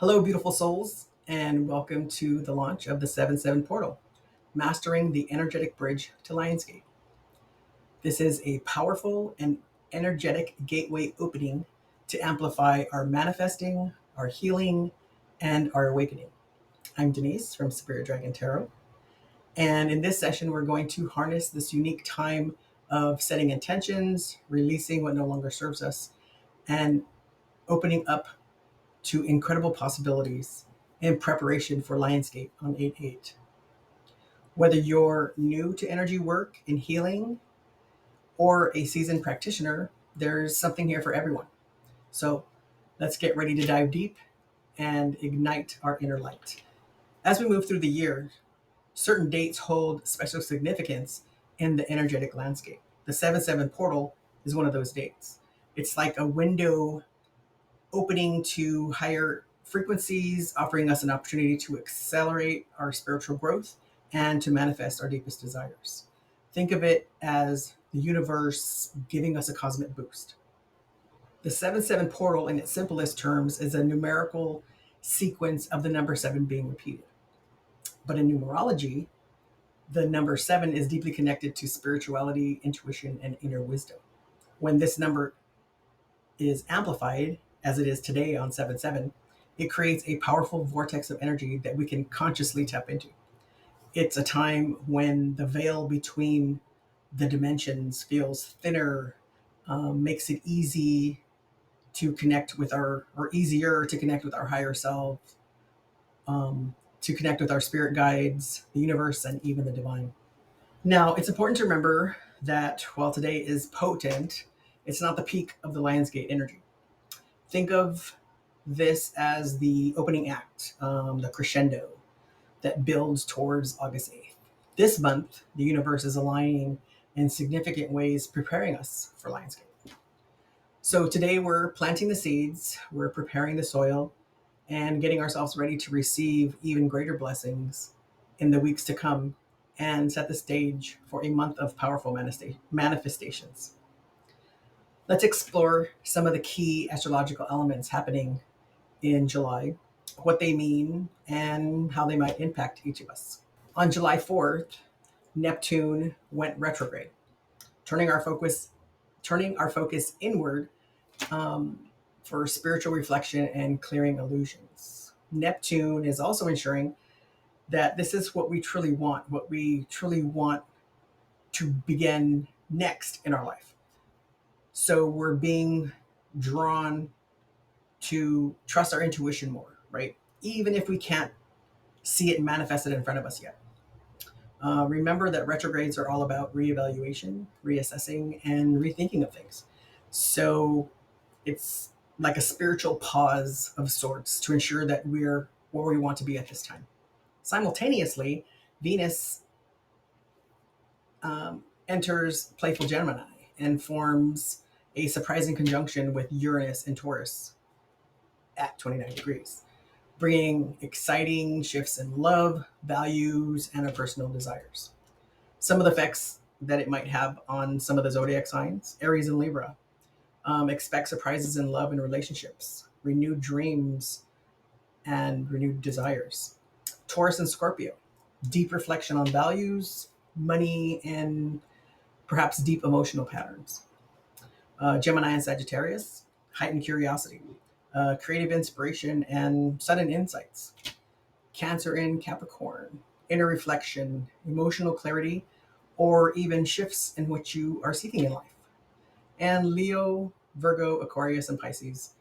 Hello, beautiful souls, and welcome to the launch of the 7-7 portal, Mastering the Energetic Bridge to Lionsgate. This is a powerful and energetic gateway opening to amplify our manifesting, our healing, and our awakening. I'm Denise from Spirit Dragon Tarot, and in this session, we're going to harness this unique time of setting intentions, releasing what no longer serves us, and opening up to incredible possibilities in preparation for Lionsgate on 8/8. Whether you're new to energy work and healing or a seasoned practitioner, there's something here for everyone. So let's get ready to dive deep and ignite our inner light. As we move through the year, certain dates hold special significance in the energetic landscape. The 7-7 portal is one of those dates. It's like a window opening to higher frequencies, offering us an opportunity to accelerate our spiritual growth and to manifest our deepest desires. Think of it as the universe giving us a cosmic boost. The 7-7 portal, in its simplest terms, is a numerical sequence of the number 7 being repeated. But in numerology, the number 7 is deeply connected to spirituality, intuition, and inner wisdom. When this number is amplified, as it is today on 7-7, it creates a powerful vortex of energy that we can consciously tap into. It's a time when the veil between the dimensions feels thinner, makes it easy to connect with or easier to connect with our higher self, to connect with our spirit guides, the universe, and even the divine. Now, it's important to remember that while today is potent, it's not the peak of the Lionsgate energy. Think of this as the opening act, the crescendo that builds towards August 8th. This month, the universe is aligning in significant ways, preparing us for Lionsgate. So today we're planting the seeds, we're preparing the soil, and getting ourselves ready to receive even greater blessings in the weeks to come and set the stage for a month of powerful manifestations. Let's explore some of the key astrological elements happening in July, what they mean, and how they might impact each of us. On July 4th, Neptune went retrograde, turning our focus inward, for spiritual reflection and clearing illusions. Neptune is also ensuring that this is what we truly want to begin next in our life. So we're being drawn to trust our intuition more, right? Even if we can't see it manifested in front of us yet. Remember that retrogrades are all about reevaluation, reassessing, and rethinking of things. So it's like a spiritual pause of sorts to ensure that we're where we want to be at this time. Simultaneously, Venus enters playful Gemini and forms a surprising conjunction with Uranus and Taurus at 29 degrees, bringing exciting shifts in love, values, and our personal desires. Some of the effects that it might have on some of the zodiac signs: Aries and Libra. Expect surprises in love and relationships, renewed dreams, and renewed desires. Taurus and Scorpio, deep reflection on values, money, and perhaps deep emotional patterns. Gemini and Sagittarius, heightened curiosity, creative inspiration, and sudden insights. Cancer in Capricorn, inner reflection, emotional clarity, or even shifts in what you are seeking in life. And Leo, Virgo, Aquarius, and Pisces,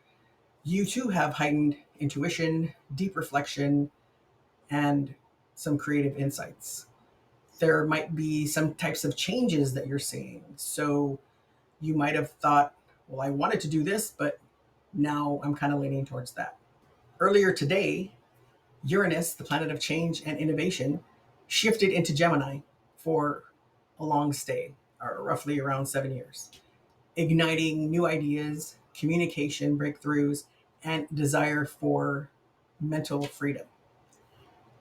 you too have heightened intuition, deep reflection, and some creative insights. There might be some types of changes that you're seeing. So you might have thought, well, I wanted to do this, but now I'm kind of leaning towards that. Earlier today, Uranus, the planet of change and innovation, shifted into Gemini for a long stay, or roughly around 7 years, igniting new ideas, communication breakthroughs, and desire for mental freedom.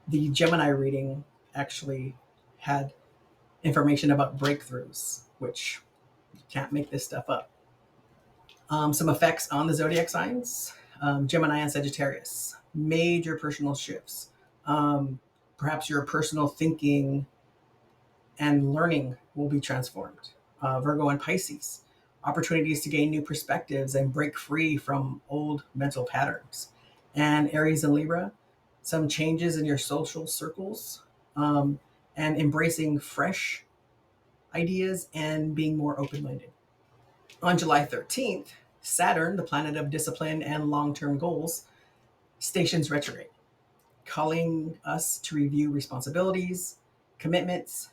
The Gemini reading actually had information about breakthroughs, which you can't make this stuff up. Some effects on the zodiac signs: Gemini and Sagittarius. major personal shifts. Um, Perhaps your personal thinking and learning will be transformed. Virgo and Pisces, opportunities to gain new perspectives and break free from old mental patterns. And Aries and Libra, some changes in your social circles, um, and embracing fresh ideas and being more open minded. On July 13th, Saturn, the planet of discipline and long term goals, stations retrograde, calling us to review responsibilities, commitments,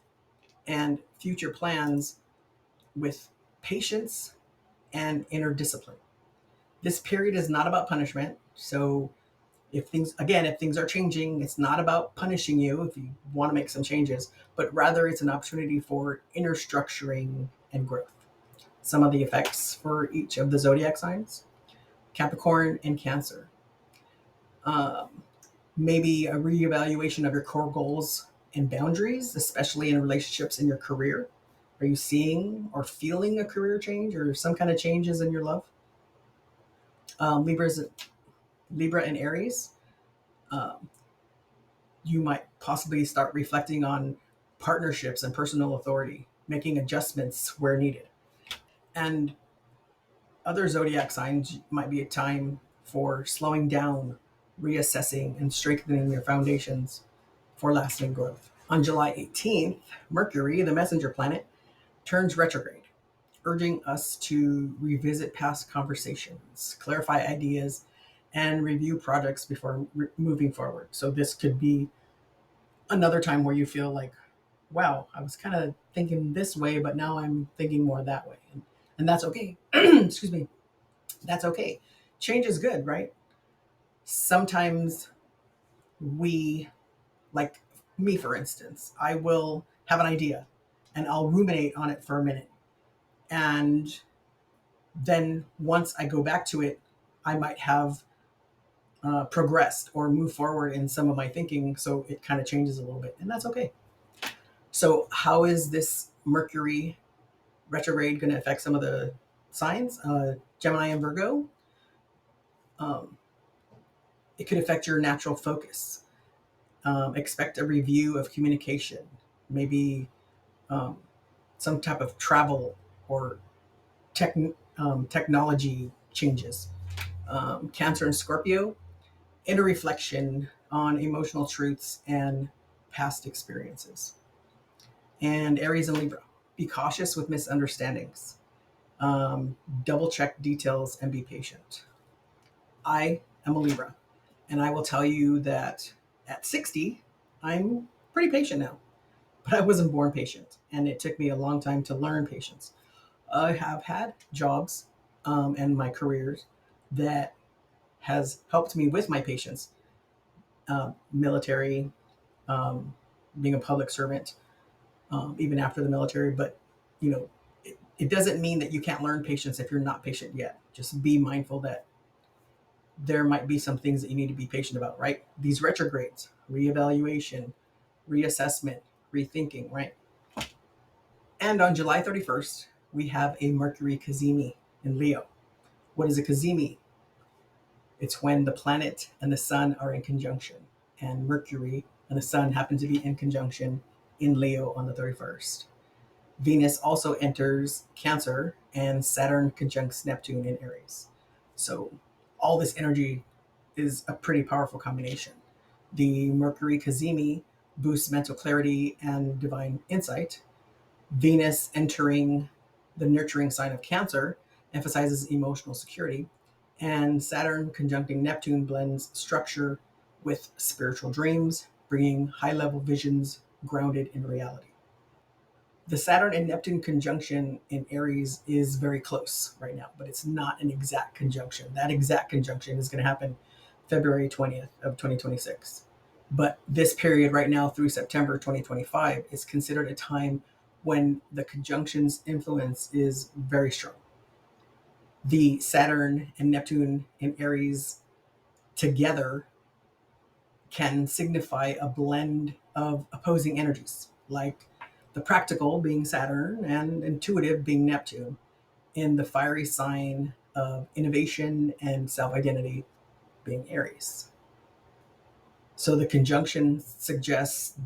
and future plans with patience and inner discipline. This period is not about punishment. So if things are changing, it's not about punishing you if you want to make some changes, but rather it's an opportunity for inner structuring and growth. Some of the effects for each of the zodiac signs: Capricorn and Cancer. Um, Maybe a reevaluation of your core goals and boundaries, especially in relationships in your career. Are you seeing or feeling a career change or some kind of changes in your love? Libra's Libra and Aries. Um, you might possibly start reflecting on partnerships and personal authority, making adjustments where needed. And other zodiac signs might be a time for slowing down, reassessing, and strengthening your foundations for lasting growth. On July 18th, Mercury, the messenger planet, turns retrograde, urging us to revisit past conversations, clarify ideas, and review projects before moving forward. So, this could be another time where you feel like, wow, I was kind of thinking this way, but now I'm thinking more that way. And that's okay. Excuse me. That's okay. Change is good, right? Sometimes we, like me, for instance, I will have an idea and I'll ruminate on it for a minute. And then once I go back to it, I might have progressed or moved forward in some of my thinking. So it kind of changes a little bit, and that's okay. So, how is this Mercury retrograde going to affect some of the signs? Gemini and Virgo. Um, it could affect your natural focus. Expect a review of communication, maybe um, some type of travel or tech, technology changes. Cancer and Scorpio, inner reflection on emotional truths and past experiences. And Aries and Libra, be cautious with misunderstandings. Um, Double check details and be patient. I am a Libra, and I will tell you that at 60, I'm pretty patient now, but I wasn't born patient, and it took me a long time to learn patience. I have had jobs and my careers that has helped me with my patience. Military, um, being a public servant, even after the military. But you know, it doesn't mean that you can't learn patience if you're not patient yet. Just be mindful that there might be some things that you need to be patient about. Right? These retrogrades, reevaluation, reassessment, rethinking. Right? And on July 31st, we have a Mercury Cazimi in Leo. What is a Cazimi? It's when the planet and the sun are in conjunction, and Mercury and the sun happen to be in conjunction in Leo on the 31st. Venus also enters Cancer, and Saturn conjuncts Neptune in Aries. So, all this energy is a pretty powerful combination. The Mercury Cazimi boosts mental clarity and divine insight. Venus entering the nurturing sign of Cancer emphasizes emotional security, and Saturn conjuncting Neptune blends structure with spiritual dreams, bringing high level visions grounded in reality. The Saturn and Neptune conjunction in Aries is very close right now, but it's not an exact conjunction. That exact conjunction is going to happen February 20th of 2026. But this period right now through September 2025 is considered a time when the conjunction's influence is very strong. The Saturn and Neptune in Aries together can signify a blend of opposing energies, like the practical being Saturn and intuitive being Neptune, in the fiery sign of innovation and self identity being Aries. So the conjunction suggests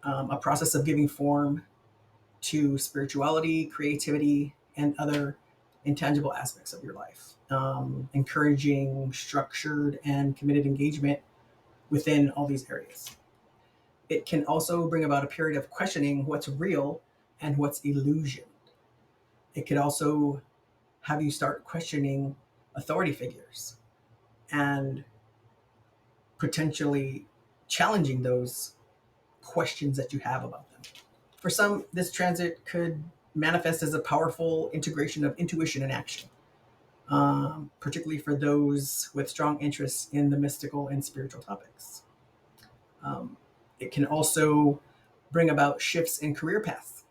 a process of giving form to spirituality, creativity, and other intangible aspects of your life, encouraging structured and committed engagement within all these areas. It can also bring about a period of questioning what's real and what's illusion. It could also have you start questioning authority figures and potentially challenging those questions that you have about them. For some, this transit could manifest as a powerful integration of intuition and action, particularly for those with strong interests in the mystical and spiritual topics. Um, it can also bring about shifts in career paths,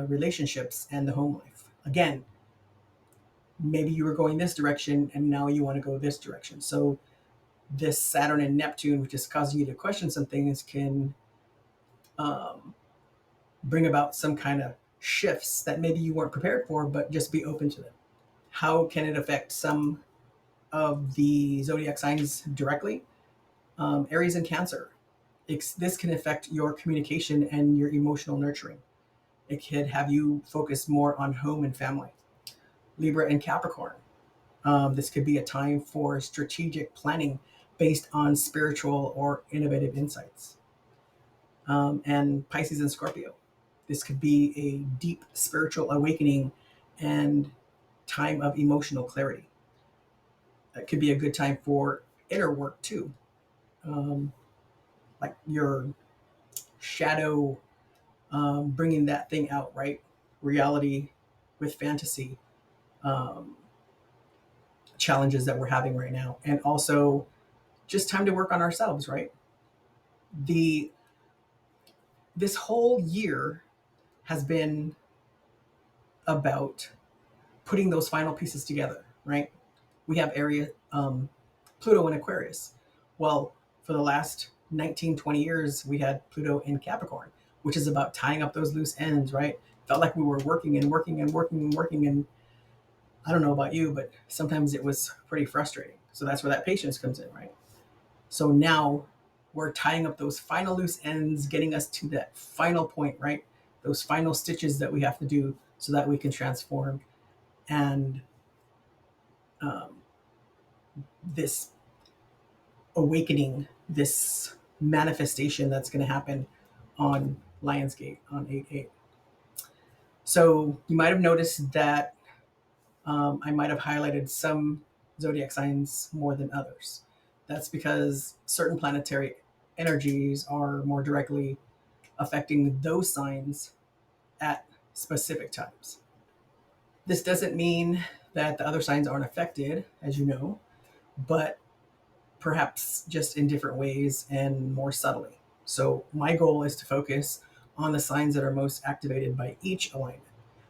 relationships, and the home life. Again, maybe you were going this direction and now you want to go this direction. So, this Saturn and Neptune, which is causing you to question some things, can um, bring about some kind of shifts that maybe you weren't prepared for, but just be open to them. How can it affect some of the zodiac signs directly? Aries and Cancer. This can affect your communication and your emotional nurturing. It could have you focus more on home and family. Libra and Capricorn. This could be a time for strategic planning based on spiritual or innovative insights. And Pisces and Scorpio. This could be a deep spiritual awakening and time of emotional clarity. It could be a good time for inner work too, like your shadow, bringing that thing out, right? Reality with fantasy, um, challenges that we're having right now, and also just time to work on ourselves, right? The This whole year has been about putting those final pieces together, right? We have Pluto in Aquarius. Well, for the last 19, 20 years, we had Pluto in Capricorn, which is about tying up those loose ends, right? Felt like we were working and working and working and working. And I don't know about you, but sometimes it was pretty frustrating. So that's where that patience comes in, right? So now we're tying up those final loose ends, getting us to that final point, right? Those final stitches that we have to do so that we can transform. And um, this awakening, this manifestation that's going to happen on Lionsgate on 8/8. So you might have noticed that I might have highlighted some zodiac signs more than others. That's because certain planetary energies are more directly affecting those signs at specific times. This doesn't mean that the other signs aren't affected, as you know, but perhaps just in different ways and more subtly. So, my goal is to focus on the signs that are most activated by each alignment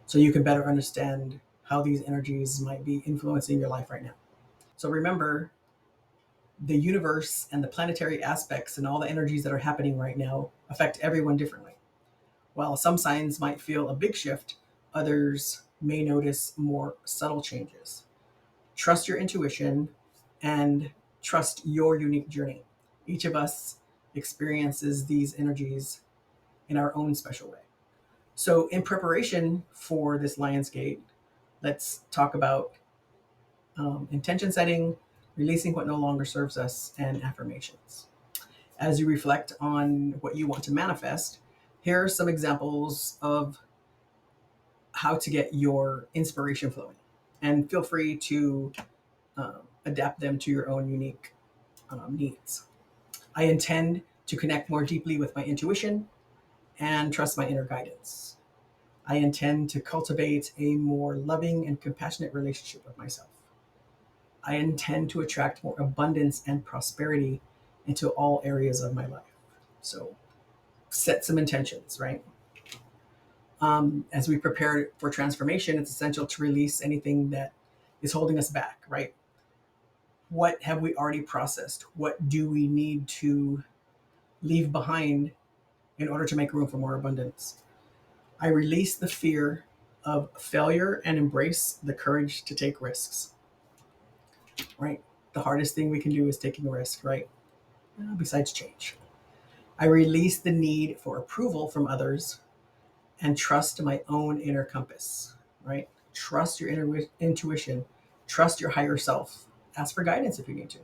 so you can better understand how these energies might be influencing your life right now. So, remember, the universe and the planetary aspects and all the energies that are happening right now affect everyone differently. While some signs might feel a big shift, others may notice more subtle changes. Trust your intuition and trust your unique journey. Each of us experiences these energies in our own special way. So, in preparation for this Lionsgate, let's talk about intention setting, releasing what no longer serves us, and affirmations. As you reflect on what you want to manifest, here are some examples of how to get your inspiration flowing. And feel free to adapt them to your own unique needs. I intend to connect more deeply with my intuition and trust my inner guidance. I intend to cultivate a more loving and compassionate relationship with myself. I intend to attract more abundance and prosperity into all areas of my life. So set some intentions, right? As we prepare for transformation, it's essential to release anything that is holding us back, right? What have we already processed? What do we need to leave behind in order to make room for more abundance? I release the fear of failure and embrace the courage to take risks, right? The hardest thing we can do is taking a risk, right? besides change. I release the need for approval from others and trust my own inner compass, right? Trust your intuition, trust your higher self. Ask for guidance if you need to.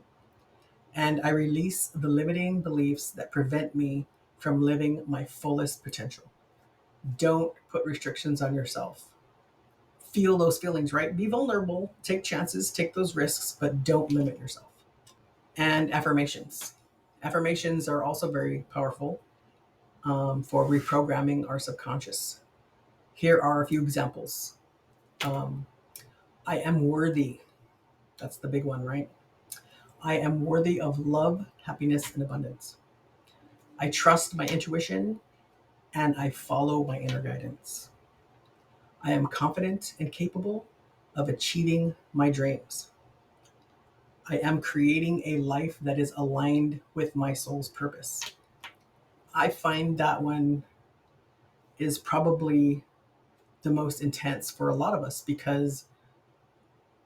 And I release the limiting beliefs that prevent me from living my fullest potential. Don't put restrictions on yourself. Feel those feelings, right? Be vulnerable, take chances, take those risks, but don't limit yourself. And affirmations. Affirmations are also very powerful for reprogramming our subconscious. Here are a few examples. Um, I am worthy. That's the big one, right? I am worthy of love, happiness, and abundance. I trust my intuition and I follow my inner guidance. I am confident and capable of achieving my dreams. I am creating a life that is aligned with my soul's purpose. I find that one is probably the most intense for a lot of us because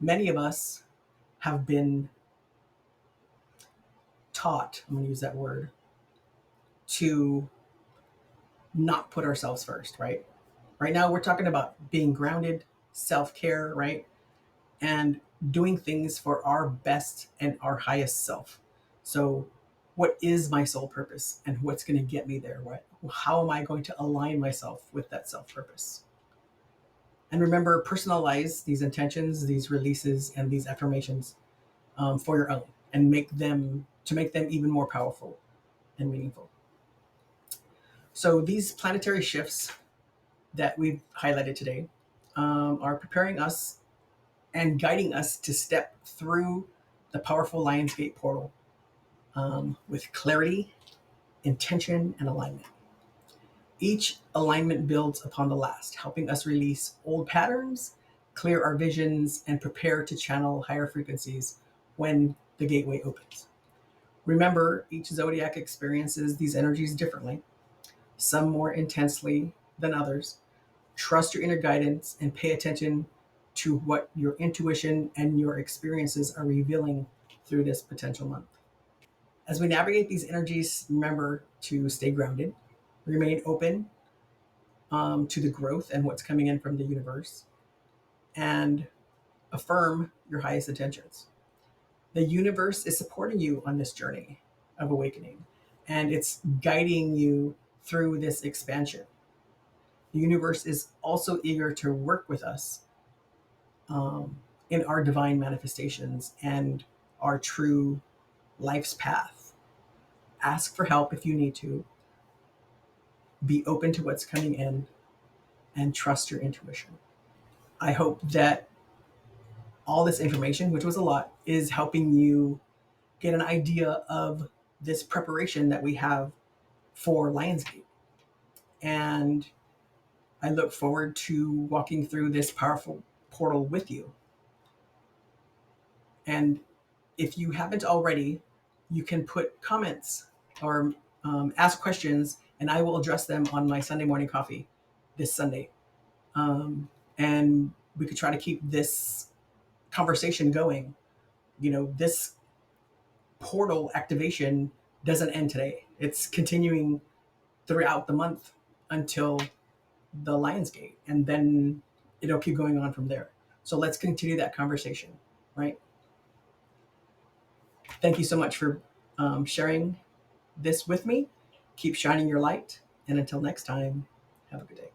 many of us have been taught, I'm going to use that word, to not put ourselves first, right? Right now, we're talking about being grounded, self care, right? And doing things for our best and our highest self. So, what is my soul purpose and what's going to get me there? What, how am I going to align myself with that self purpose? And remember, personalize these intentions, these releases, and these affirmations for your own, and make them even more powerful and meaningful. So these planetary shifts that we've highlighted today are preparing us and guiding us to step through the powerful Lionsgate portal with clarity, intention, and alignment. Each alignment builds upon the last, helping us release old patterns, clear our visions, and prepare to channel higher frequencies when the gateway opens. Remember, each zodiac experiences these energies differently, some more intensely than others. Trust your inner guidance and pay attention to what your intuition and your experiences are revealing through this potential month. As we navigate these energies, remember to stay grounded, remain open to the growth and what's coming in from the universe, and affirm your highest intentions. The universe is supporting you on this journey of awakening, and it's guiding you through this expansion. The universe is also eager to work with us in our divine manifestations and our true life's path. Ask for help if you need to. Be open to what's coming in and trust your intuition. I hope that all this information, which was a lot, is helping you get an idea of this preparation that we have for Lionsgate. And I look forward to walking through this powerful portal with you. And if you haven't already, you can put comments or ask questions, and I will address them on my Sunday morning coffee this Sunday. And we could try to keep this conversation going. You know, this portal activation doesn't end today. It's continuing throughout the month until the Lionsgate, and then it'll keep going on from there. So let's continue that conversation, right? Thank you so much for sharing this with me. Keep shining your light, and until next time, have a good day.